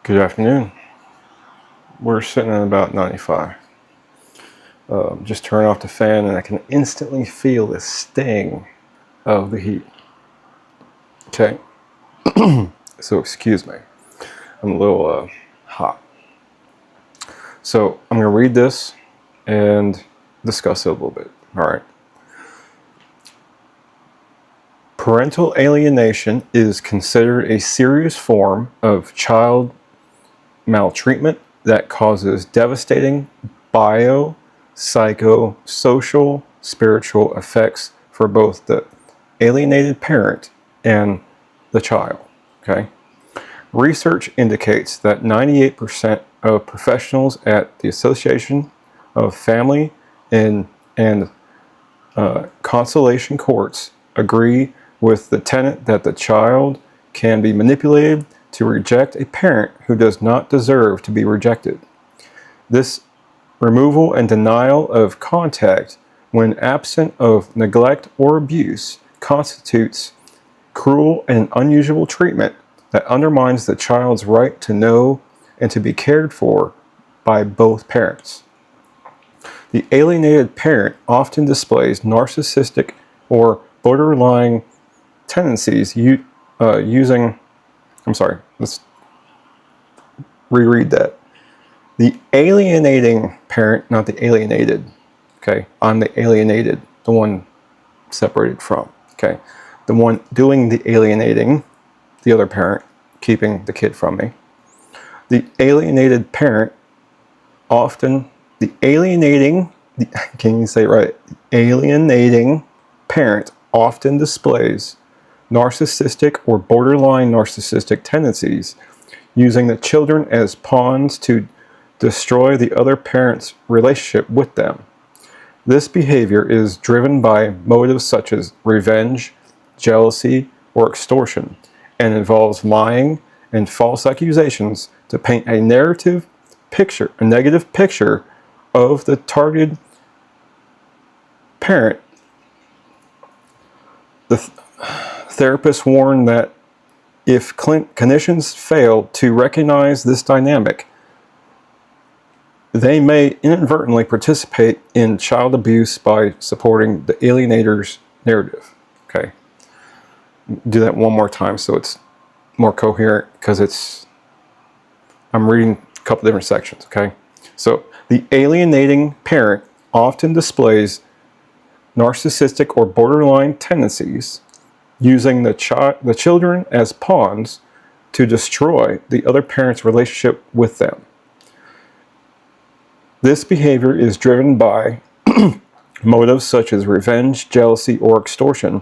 Good afternoon. We're sitting at about 95. Just turn off the fan and I can instantly feel the sting of the heat. Okay, so excuse me. I'm a little hot. So I'm going to read this and discuss it a little bit. All right. Parental alienation is considered a serious form of child maltreatment that causes devastating bio, psycho, social, spiritual effects for both the alienated parent and the child. Okay? Research indicates that 98% of professionals at the Association of Family and Conciliation Courts agree with the tenet that the child can be manipulated to reject a parent who does not deserve to be rejected. This removal and denial of contact when absent of neglect or abuse constitutes cruel and unusual treatment that undermines the child's right to know and to be cared for by both parents. The alienated parent often displays narcissistic or borderline tendencies let's reread that. The alienating parent, not the alienated. Okay, I'm the alienated, the one separated from. Okay, the one doing the alienating, the other parent, keeping the kid from me. The alienated parent often, can you say it right? The alienating parent often displays narcissistic or borderline narcissistic tendencies, using the children as pawns to destroy the other parent's relationship with them. This behavior is driven by motives such as revenge, jealousy, or extortion, and involves lying and false accusations to paint a negative picture of the targeted parent. The therapists warn that if clinicians fail to recognize this dynamic, they may inadvertently participate in child abuse by supporting the alienator's narrative. Okay. Do that one more time so it's more coherent, because I'm reading a couple different sections. Okay. So the alienating parent often displays narcissistic or borderline tendencies, using the children as pawns to destroy the other parent's relationship with them. This behavior is driven by motives such as revenge, jealousy, or extortion,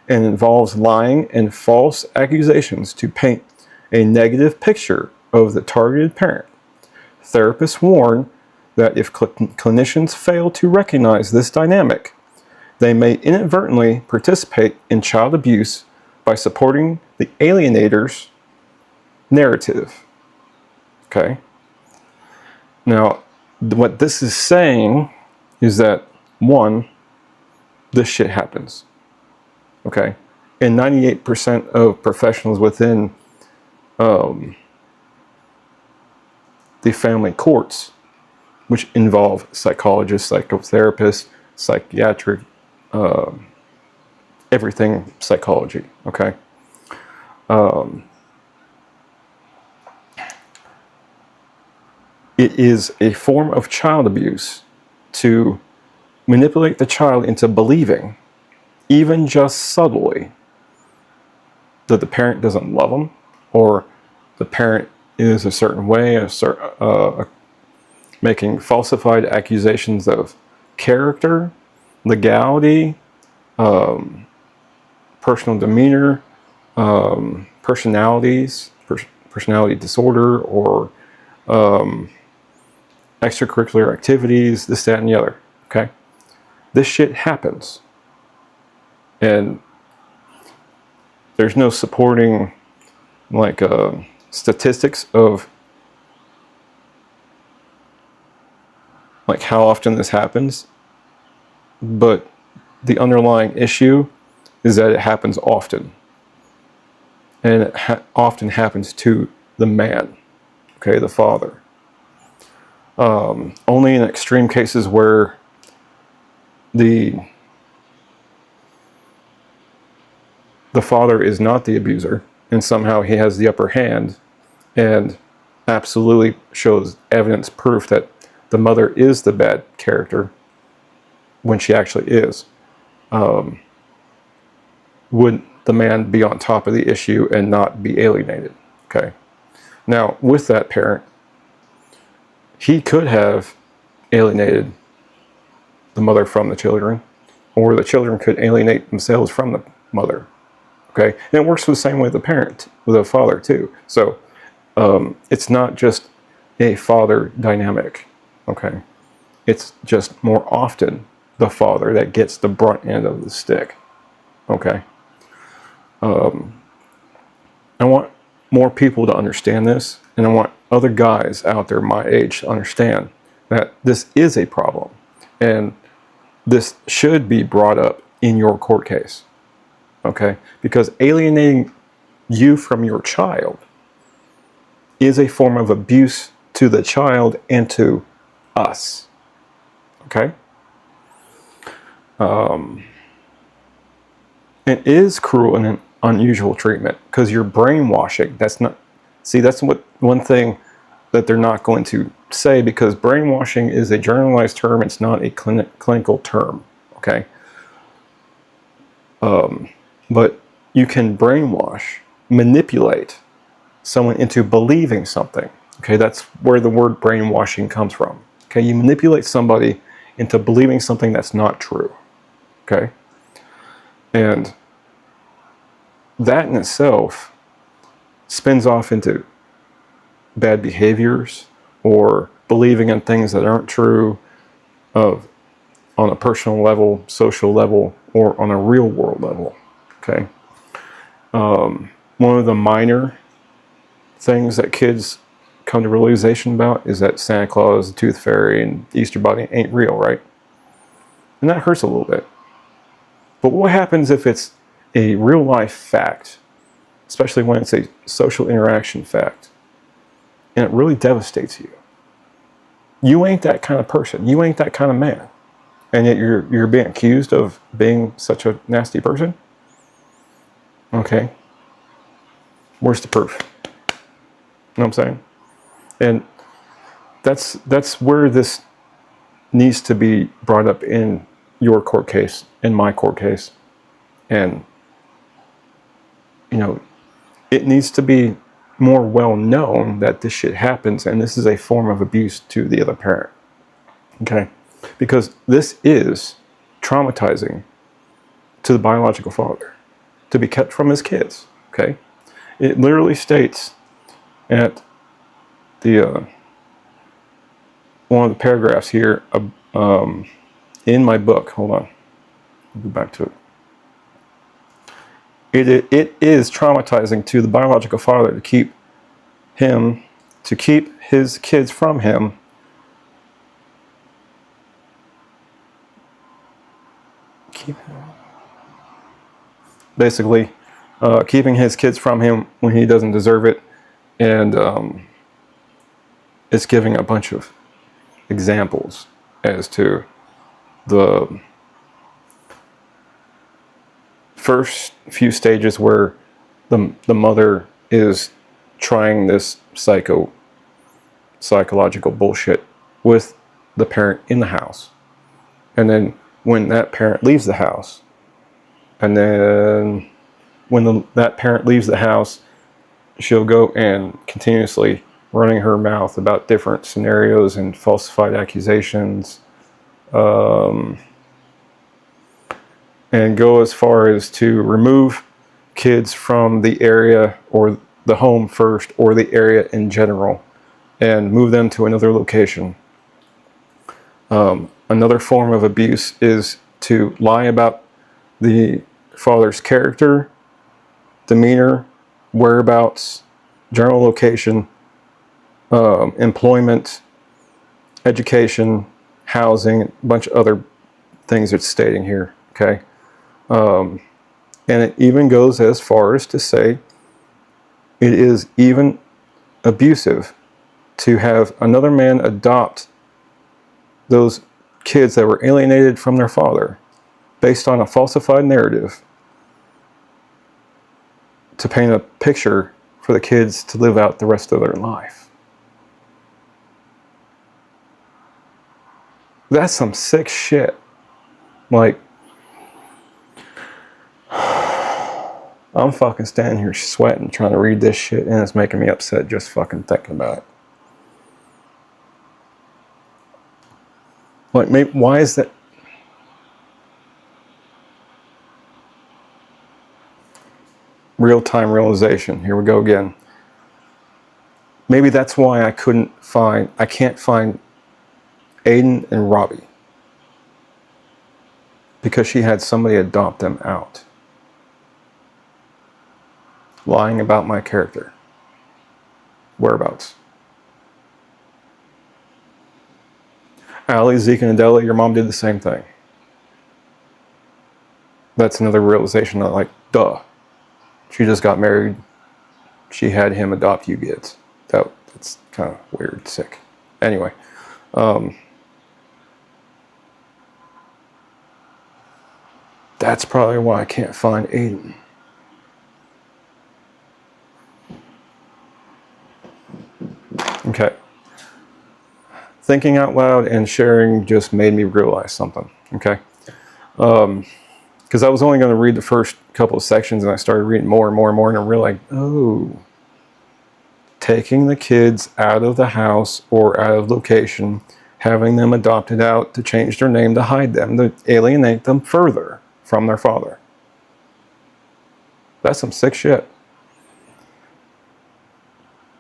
and involves lying and false accusations to paint a negative picture of the targeted parent. Therapists warn that if clinicians fail to recognize this dynamic, they may inadvertently participate in child abuse by supporting the alienator's narrative. Okay? Now, what this is saying is that, one, this shit happens. Okay? And 98% of professionals within the family courts, which involve psychologists, psychotherapists, psychiatric, everything psychology, okay? It is a form of child abuse to manipulate the child into believing, even just subtly, that the parent doesn't love them, or the parent is a certain way, making falsified accusations of character, legality, personal demeanor, personality disorder, or extracurricular activities, this, that, and the other. Okay? This shit happens. And there's no supporting statistics of how often this happens, but the underlying issue is that it happens often, and it often happens to the man. okay, the father. Only in extreme cases where the father is not the abuser and somehow he has the upper hand and absolutely shows evidence, proof that the mother is the bad character when she actually is, would the man be on top of the issue and not be alienated? Okay. Now, with that parent, he could have alienated the mother from the children, or the children could alienate themselves from the mother. Okay, and it works the same way with the parent, with the father too. So it's not just a father dynamic. Okay, it's just more often the father that gets the brunt end of the stick. Okay, I want more people to understand this, and I want other guys out there my age to understand that this is a problem, and this should be brought up in your court case. Okay, because alienating you from your child is a form of abuse to the child and to us. Okay, it is cruel and an unusual treatment because you're brainwashing. That's what one thing that they're not going to say, because brainwashing is a generalized term. It's not a clinical term. Okay. But you can brainwash, manipulate someone into believing something. Okay, that's where the word brainwashing comes from. Okay, you manipulate somebody into believing something that's not true. Okay, and that in itself spins off into bad behaviors or believing in things that aren't true, on a personal level, social level, or on a real world level. Okay. One of the minor things that kids come to realization about is that Santa Claus, the Tooth Fairy, and Easter Bunny ain't real, right? And that hurts a little bit. But what happens if it's a real life fact, especially when it's a social interaction fact, and it really devastates you? You ain't that kind of person. You ain't that kind of man. And yet you're being accused of being such a nasty person? Okay. Where's the proof? You know what I'm saying? And that's where this needs to be brought up in your court case, in my court case. And, it needs to be more well known that this shit happens and this is a form of abuse to the other parent. Okay? Because this is traumatizing to the biological father, to be kept from his kids. Okay, it literally states at the one of the paragraphs here in my book. Hold on, I'll go back to it. It is traumatizing to the biological father to keep his kids from him. Basically, keeping his kids from him when he doesn't deserve it, and it's giving a bunch of examples as to the first few stages where the mother is trying this psychological bullshit with the parent in the house, and then when that parent leaves the house, and then when that parent leaves the house, she'll go and continuously running her mouth about different scenarios and falsified accusations, and go as far as to remove kids from the area or the home first, or the area in general, and move them to another location. Another form of abuse is to lie about the father's character, demeanor, whereabouts, general location, employment, education, housing, a bunch of other things it's stating here. Okay, and it even goes as far as to say it is even abusive to have another man adopt those kids that were alienated from their father based on a falsified narrative to paint a picture for the kids to live out the rest of their life. That's some sick shit. Like, I'm fucking standing here sweating trying to read this shit, and it's making me upset just fucking thinking about it. Like, maybe, why is that? Real-time realization. Here we go again. Maybe that's why I can't find Aiden and Robbie. Because she had somebody adopt them out. Lying about my character. Whereabouts. Allie, Zeke, and Adela, your mom did the same thing. That's another realization that, like, duh. She just got married. She had him adopt you kids. That's kind of weird, sick. Anyway. That's probably why I can't find Aiden. Okay. Thinking out loud and sharing just made me realize something. Okay. Because I was only going to read the first couple of sections, and I started reading more and more and more, and I realized, oh, taking the kids out of the house or out of location, having them adopted out to change their name to hide them, to alienate them further from their father. That's some sick shit.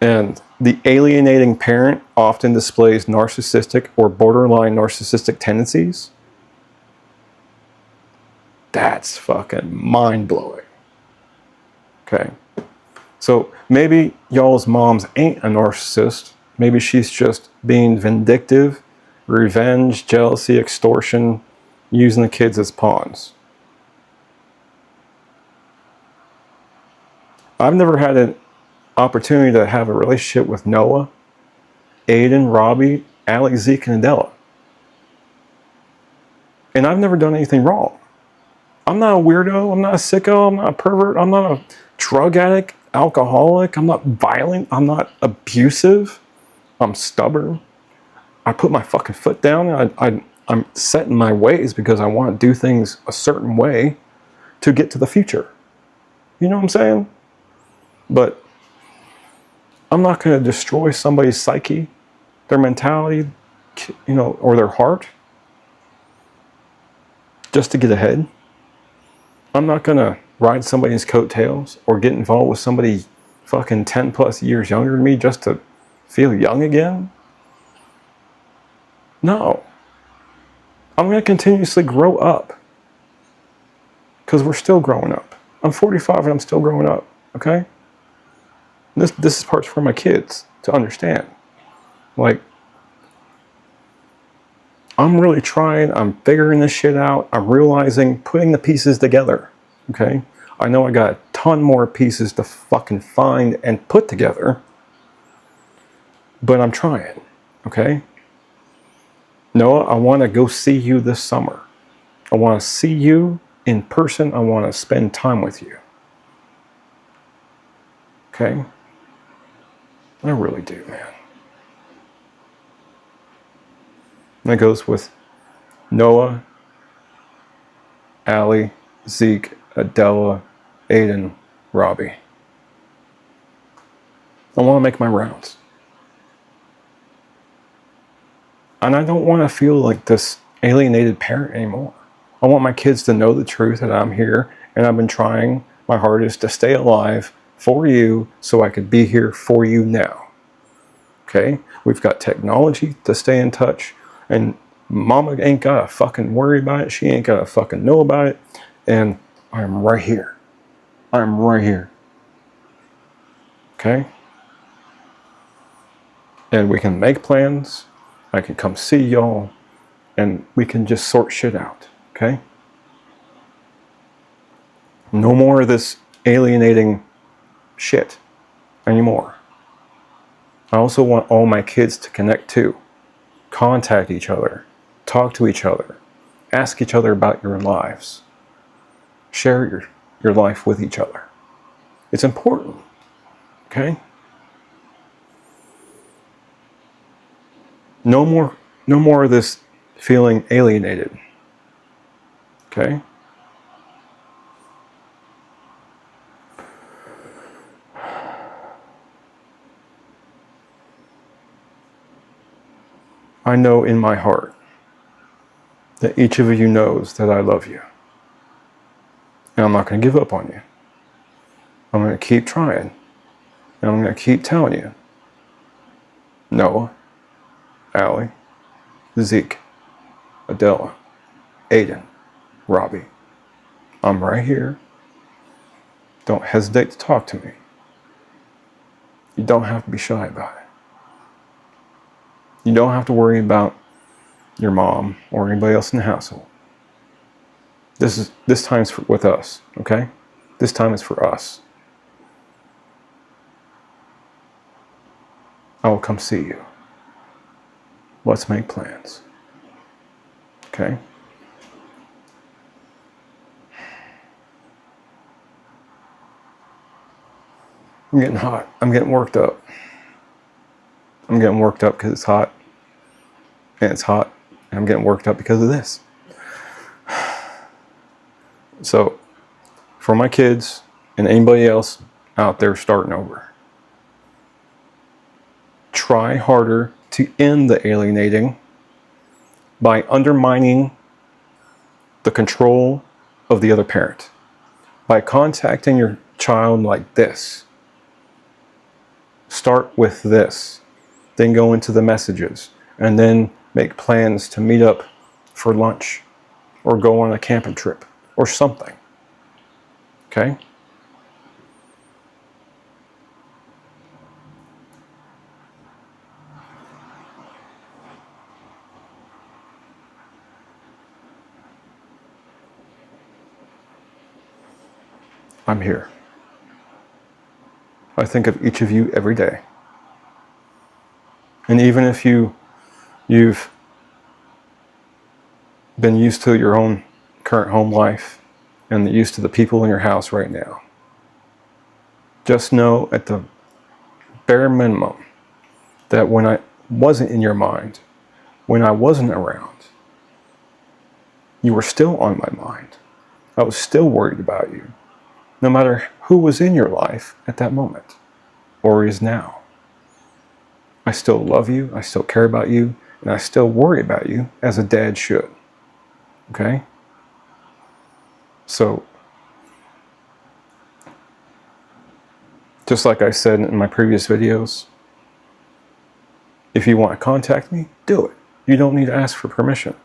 And the alienating parent often displays narcissistic or borderline narcissistic tendencies. That's fucking mind-blowing. Okay. So maybe y'all's moms ain't a narcissist. Maybe she's just being vindictive, revenge, jealousy, extortion, using the kids as pawns. I've never had an opportunity to have a relationship with Noah, Aiden, Robbie, Allie, Zeke, and Adela. And I've never done anything wrong. I'm not a weirdo. I'm not a sicko. I'm not a pervert. I'm not a drug addict, alcoholic. I'm not violent. I'm not abusive. I'm stubborn. I put my fucking foot down. I'm set in my ways because I want to do things a certain way to get to the future. You know what I'm saying? But I'm not going to destroy somebody's psyche, their mentality, you know, or their heart just to get ahead. I'm not going to ride somebody's coattails or get involved with somebody fucking 10 plus years younger than me just to feel young again. No. I'm going to continuously grow up. Because we're still growing up. I'm 45 and I'm still growing up. Okay? This part's for my kids to understand. Like, I'm really trying. I'm figuring this shit out. I'm realizing, putting the pieces together. Okay? I know I got a ton more pieces to fucking find and put together. But I'm trying. Okay? Noah, I want to go see you this summer. I want to see you in person. I want to spend time with you. Okay? I really do, man. And that goes with Noah, Allie, Zeke, Adela, Aiden, Robbie. I want to make my rounds. And I don't want to feel like this alienated parent anymore. I want my kids to know the truth that I'm here and I've been trying my hardest to stay alive for you so I could be here for you now. Okay? We've got technology to stay in touch, and mama ain't got to fucking worry about it. She ain't got to fucking know about it. And I'm right here. I'm right here. Okay? And we can make plans. I can come see y'all, and we can just sort shit out, okay? No more of this alienating shit anymore. I also want all my kids to connect too. Contact each other. Talk to each other. Ask each other about your lives. Share your life with each other. It's important. Okay? No more of this feeling alienated. Okay? I know in my heart that each of you knows that I love you. And I'm not going to give up on you. I'm going to keep trying. And I'm going to keep telling you. Noah, Allie, Zeke, Adela, Aiden, Robbie. I'm right here. Don't hesitate to talk to me. You don't have to be shy about it. You don't have to worry about your mom or anybody else in the household. This time's with us, okay? This time is for us. I will come see you. Let's make plans. Okay? I'm getting hot. I'm getting worked up. I'm getting worked up because it's hot. And it's hot. And I'm getting worked up because of this. So, for my kids and anybody else out there starting over, try harder to end the alienating by undermining the control of the other parent. By contacting your child like this. Start with this. Then go into the messages. And then make plans to meet up for lunch. Or go on a camping trip. Or something. Okay? I'm here. I think of each of you every day. And even if you've been used to your own current home life and used to the people in your house right now, just know at the bare minimum that when I wasn't in your mind, when I wasn't around, you were still on my mind. I was still worried about you, no matter who was in your life at that moment or is now. I still love you, I still care about you, and I still worry about you as a dad should. Okay? So, just like I said in my previous videos, if you want to contact me, do it. You don't need to ask for permission.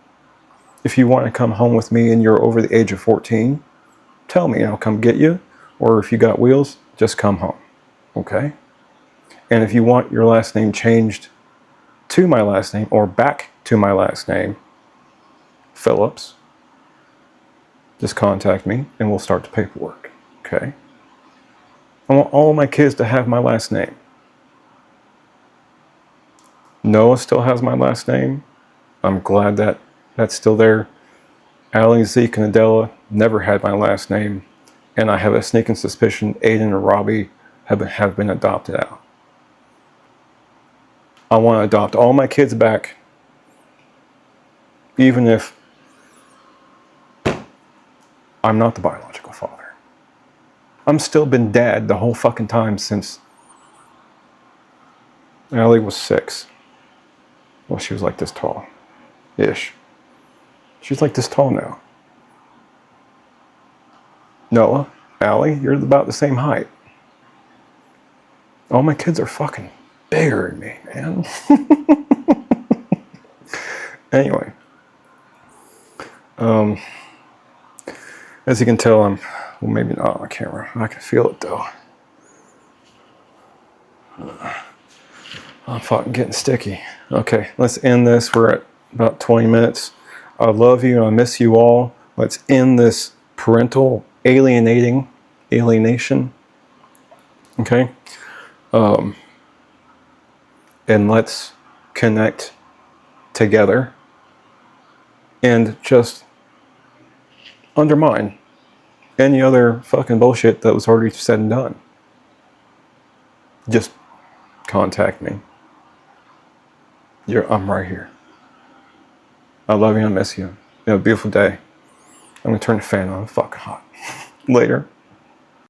If you want to come home with me and you're over the age of 14, tell me and I'll come get you. Or if you got wheels, just come home. Okay? And if you want your last name changed to my last name or back to my last name, Phillips, just contact me and we'll start the paperwork. Okay? I want all my kids to have my last name. Noah still has my last name. I'm glad that that's still there. Allie, Zeke, and Adela never had my last name. And I have a sneaking suspicion Aiden and Robbie have been adopted out. I want to adopt all my kids back, even if I'm not the biological father. I'm still been dad the whole fucking time since Allie was 6. Well, she was like this tall. Ish. She's like this tall now. Noah, Allie, you're about the same height. All my kids are fucking bigger than me, man. Anyway. As you can tell, well, maybe not on the camera. I can feel it though. I'm fucking getting sticky. Okay, let's end this. We're at about 20 minutes. I love you and I miss you all. Let's end this parental alienation. Okay? and let's connect together and just undermine any other fucking bullshit that was already said and done. Just contact me. I'm right here. I love you. I miss you. You have a beautiful day. I'm gonna turn the fan on. Fucking hot. Later.